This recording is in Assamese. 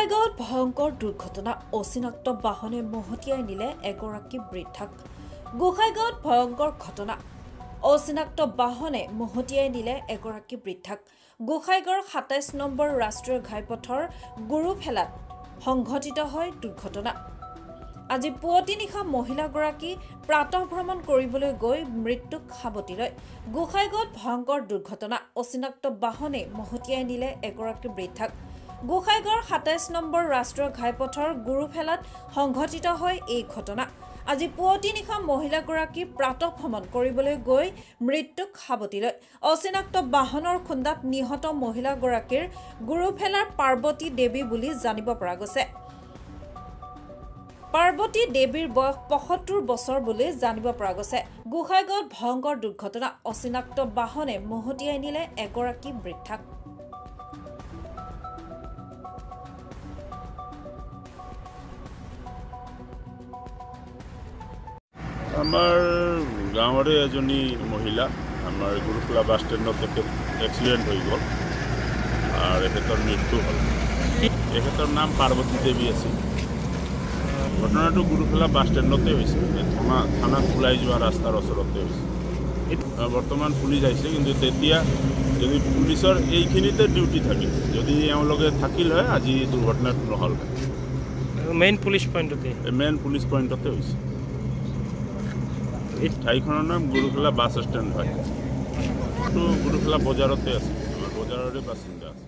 গোসাইগাঁৱত ভয়ংকৰ দুৰ্ঘটনা অচিনাক্ত বাহনে মহতিয়াই নিলে এগৰাকী বৃদ্ধাক গোসাইগাঁৱত ভয়ংকৰ ঘটনা অচিনাক্ত বাহনে মহতিয়াই নিলে এগৰাকী বৃদ্ধাক গোসাইগাঁৱৰ ২৭ নম্বৰ ৰাষ্ট্ৰীয় ঘাইপথৰ গুৰুফেলাত সংঘটিত হয় দুৰ্ঘটনা আজি পুৱতি নিশা মহিলাগৰাকী প্ৰাতঃ ভ্ৰমণ কৰিবলৈ গৈ মৃত্যুক সাৱটি লয় গোসাইগাঁৱত ভয়ংকৰ দুৰ্ঘটনা অচিনাক্ত বাহনে মহতিয়াই নিলে এগৰাকী বৃদ্ধাক গোসাইগাঁৱৰ ২৭ নম্বৰ ৰাষ্ট্ৰীয় ঘাইপথৰ গুৰুফেলাত সংঘটিত হয় এই ঘটনা আজি পুৱতি নিশা মহিলাগৰাকী প্ৰাতঃ ভ্ৰমণ কৰিবলৈ গৈ মৃত্যুক সাৱটি লয় অচিনাক্ত বাহনৰ খুন্দাত নিহত মহিলাগৰাকীৰ গুৰুফেলাৰ পাৰ্বতী দেৱী বুলি জানিব পৰা গৈছে পাৰ্বতী দেৱীৰ বয়স ৭৫ বছৰ বুলি জানিব পৰা গৈছে গোসাইগাঁৱত ভয়ংকৰ দুৰ্ঘটনা অচিনাক্ত বাহনে মহতিয়াই নিলে এগৰাকী বৃদ্ধাক আমাৰ গাঁৱৰে এজনী মহিলা আমাৰ গুৰুফেলা বাছ ষ্টেণ্ডত এক্সিডেণ্ট হৈ গ'ল আৰু এখেতৰ মৃত্যু হ'ল এখেতৰ নাম পাৰ্বতী দেৱী আছিল ঘটনাটো গুৰুফেলা বাছ ষ্টেণ্ডতে হৈছে থানাত ওলাই যোৱা ৰাস্তাৰ ওচৰতে হৈছে বৰ্তমান পুলিচ আহিছে কিন্তু তেতিয়া যদি পুলিচৰ এইখিনিতে ডিউটি থাকে যদি এওঁলোকে থাকিল হয় আজি দুৰ্ঘটনাটো নহ'ল মেইন পুলিচ পইণ্টতে হৈছে এই ঠাইখনৰ নাম গুৰুফেলা বাছ ষ্টেণ্ড হয় গুৰুফেলা বজাৰতে আছে আমাৰ বজাৰৰে বাসিন্দা আছে